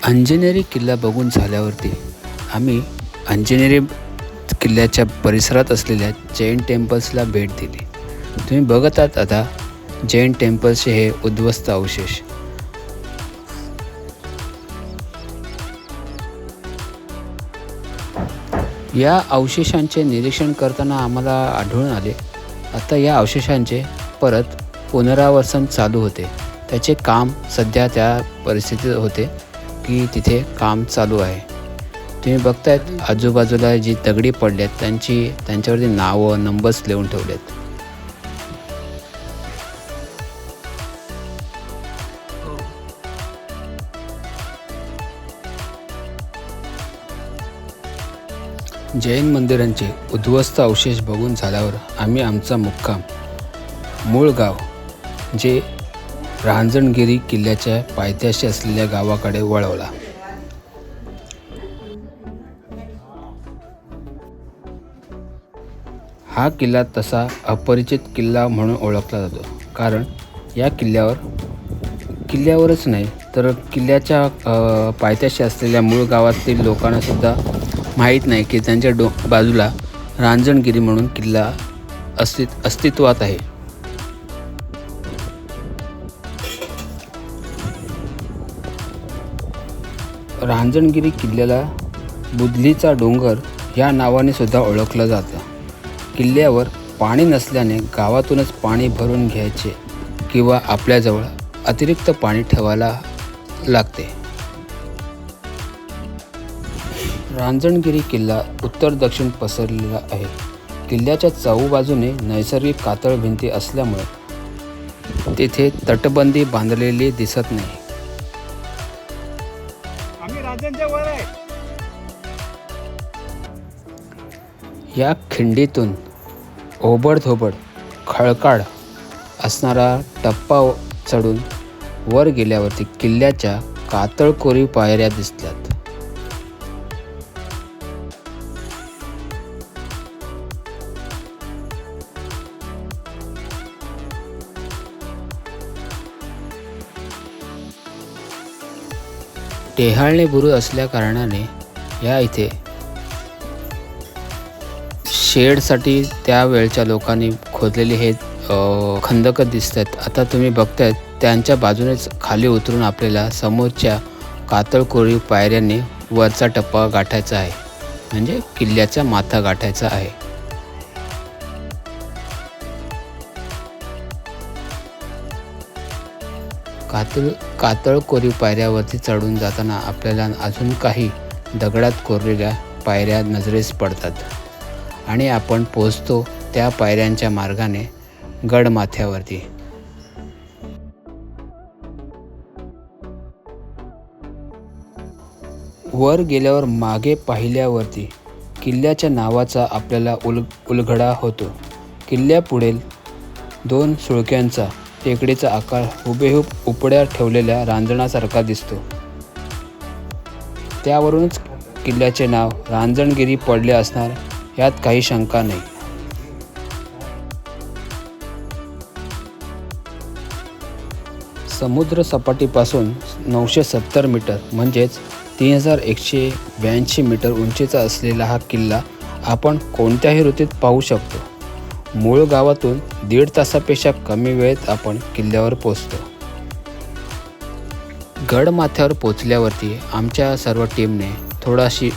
अंजनेरी किल्ला बघून झाल्यावरती आम्ही अंजनेरी किल्ल्याच्या परिसरात असलेल्या जैन टेम्पल्सला भेट दिली। तुम्ही बघत आहात आता जैन टेम्पल्सचे हे उद्ध्वस्त अवशेष। या अवशेषांचे निरीक्षण करताना आम्हाला आढळून आले आता या अवशेषांचे परत पुनरावसन चालू होते। त्याचे काम सध्या त्या परिस्थितीत होते की तिथे काम चालू आहे। तुम्ही बघतायत आजूबाजूला जी दगडी पडल्यात त्यांच्यावरती नावं नंबर्स लिहून ठेवलेत। जैन मंदिरांचे उद्ध्वस्त अवशेष बघून झाल्यावर आम्ही आमचा मुक्काम मूळ गाव जे रांजणगिरी किल्ल्याच्या पायथ्याशी असलेल्या गावाकडे वळवला। हा किल्ला तसा अपरिचित किल्ला म्हणून ओळखला जातो, कारण या किल्ल्यावरच नाही तर किल्ल्याच्या पायथ्याशी असलेल्या मूळ गावातील लोकांनासुद्धा माहीत नाही की त्यांच्या बाजूला रांजणगिरी म्हणून किल्ला अस्तित्वात आहे। रांजणगिरी किल्ल्याला बुदलीचा डोंगर या नावाने सुद्धा ओळखलं जातं। किल्ल्यावर पाणी नसल्याने गावातूनच पाणी भरून घ्यायचे किंवा आपल्याजवळ अतिरिक्त पाणी ठेवायला लागते। रांजणगिरी किल्ला उत्तर दक्षिण पसरलेला आहे। किल्ल्याच्या चहूबाजूने नैसर्गिक कातळ भिंती असल्यामुळे तिथे तटबंदी बांधलेली दिसत नाही। या खिंडीतून ओबडधोबड खडकाळ असणारा टप्पा चढून वर गेल्यावरती किल्ल्याच्या कातळकोरीव पायऱ्या दिसतात। टेहाळणे बुरुज असल्या कारणाने या इथे शेडसाठी त्यावेळच्या लोकांनी खोदलेले हे खंदक दिसत आहेत। आता तुम्ही बघतायत त्यांच्या बाजूनेच खाली उतरून आपल्याला समोरच्या कातळकोरीव पायऱ्यांनी वरचा टप्पा गाठायचा आहे, म्हणजे किल्ल्याचा माथा गाठायचा आहे। कातळकोरीव पायऱ्यावरती चढून जाताना आपल्याला अजून काही दगडात कोरलेल्या पायऱ्या नजरेस पडतात आणि आपण पोहोचतो त्या पायऱ्यांच्या मार्गाने गडमाथ्यावरती। वर गेल्यावर मागे पाहिल्यावरती किल्ल्याच्या नावाचा आपल्याला उलगडा होतो। किल्ल्यापुढील दोन सुळक्यांचा टेकडीचा आकार हुबेहूब उपड्या ठेवलेल्या रांजणासारखा दिसतो। त्यावरूनच किल्ल्याचे नाव रांजणगिरी पडले असणार यात काही शंका नाही। समुद्र सपाटीपासून 970 मीटर म्हणजेच 3182 मीटर उंचीचा असलेला हा किल्ला आपण कोणत्याही ऋतूत पाहू शकतो। मूळ गावातून 1.5 तासापेक्षा कमी वेळेत आपण किल्ल्यावर पोहोचतो। गडमाथ्यावर पोचल्यावरती आमच्या सर्व टीमने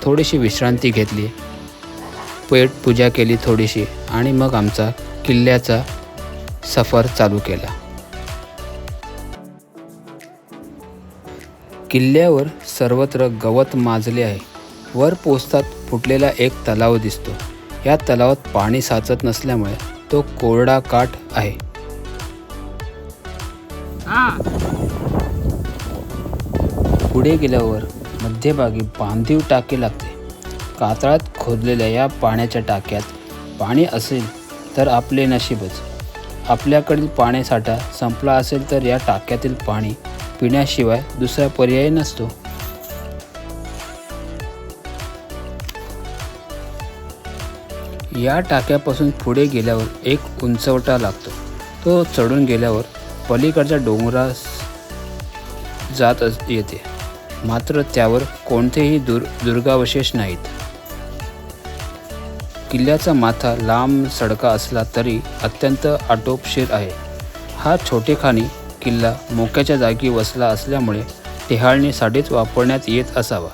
थोडीशी विश्रांती घेतली, पेटपूजा केली थोडीशी आणि मग आमचा किल्ल्याचा सफर चालू केला। किल्ल्यावर सर्वत्र गवत माजले आहे। वर पोचतात फुटलेला एक तलाव दिसतो। या तलावात पाणी साचत नसल्यामुळे तो कोरडा काठ आहे। पुढे गेल्यावर मध्यभागी बांधीव टाकी लागते। कातळात खोदलेल्या या पाण्याच्या टाक्यात पाणी असेल तर आपले नशीबच। आपल्याकडील पाण्यासाठा संपला असेल तर या टाक्यातील पाणी पिण्याशिवाय दुसरा पर्याय नसतो। या टाक्यापासून पुढे गेल्यावर एक उंचवटा लागतो। तो चढून गेल्यावर पलीकडच्या डोंगरास येते। मात्र त्यावर कोणतेही दुर्गावशेष नाहीत. किल्ल्याचा माथा लांब सडका असला तरी अत्यंत आटोपशीर आहे. हा छोटेखानी किल्ला मोक्याच्या जागी वसला असल्यामुळे टेहाळणीसाठीच वापरण्यात येत असावा.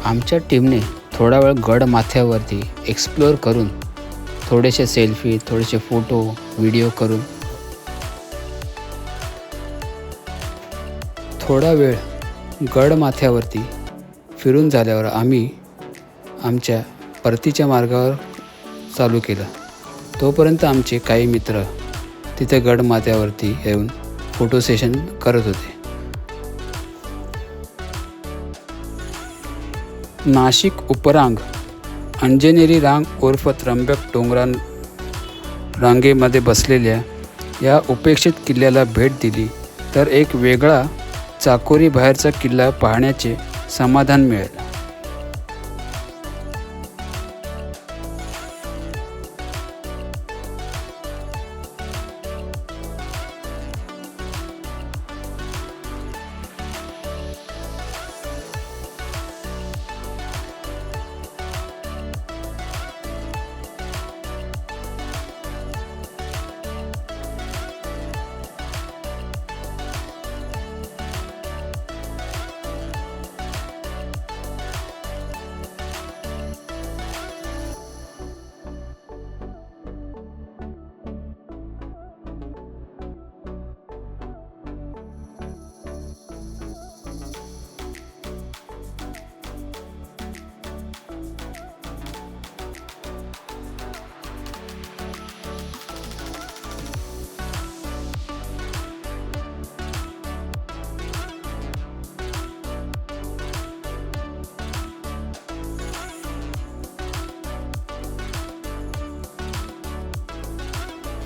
आमच्या टीमने थोडा वेळ गड माथ्यावरती एक्सप्लोअर करून थोडेसे सेल्फी, थोडेसे फोटो, व्हिडिओ करून थोडा वेळ गड माथ्यावरती फिरून झाल्यावर आम्ही आमच्या परतीच्या मार्गावर चालू केलं. तोपर्यंत आमचे काही मित्र तिथे गड माथ्यावरती येऊन फोटो सेशन करत होते. नाशिक उपरांग अंजनेरी रांग उर्फ त्र्यंबक डोंगरां रांगेमध्ये बसलेल्या या उपेक्षित किल्ल्याला भेट दिली तर एक वेगळा चाकोरी बाहेरचा किल्ला पाहण्याचे समाधान मिळेल.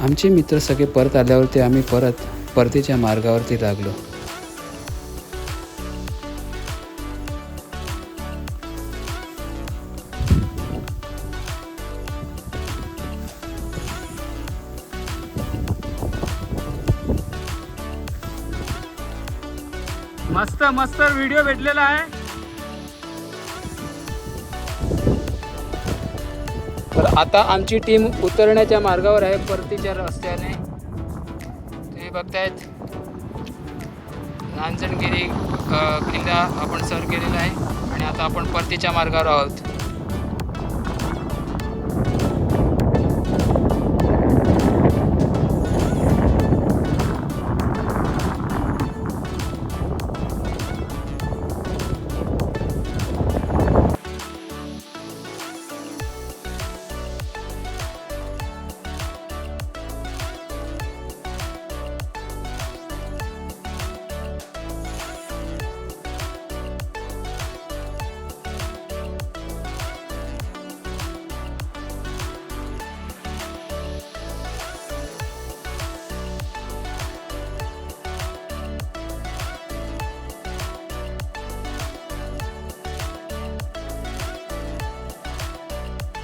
आमचे मित्र सगळे परत आल्यावरती आम्ही परतीच्या मार्गावरती लागलो. मस्त मस्त व्हिडिओ भेटलेला आहे. तर आता आमची टीम उतरण्याच्या मार्गावर आहे परतीच्या रस्त्याने. तुम्ही बघतायत रांजणगिरी किल्ला आपण सर केलेला आहे आणि आता आपण परतीच्या मार्गावर आहोत.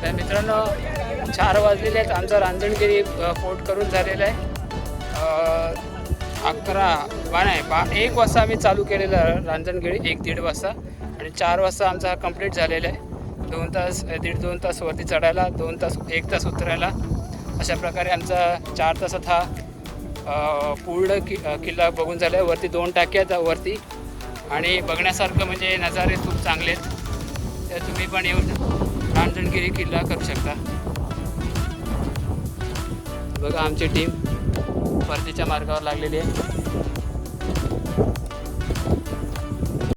तर मित्रांनो 4 वाजलेले आहेत. आमचा रांजणगिरी फोर्ट करून झालेला आहे. 1 वाजता आम्ही चालू केलेलं रांजणगिरी, 1-1.5 वाजता आणि 4 वाजता आमचा हा कंप्लीट झालेला आहे. 2 तास 1.5-2 तास वरती चढायला, 2 तास 1 तास उतरायला, अशा प्रकारे आमचा 4 तासात हा पूर्ण किल्ला बघून झाला आहे. वरती 2 टाक्या आहेत वरती आणि बघण्यासारखं म्हणजे नजारे खूप चांगले आहेत. तर तुम्ही पण येऊन रांजणगिरी किल्ला करू शकता. बघा आमची टीम परतीच्या मार्गावर लागलेली आहे.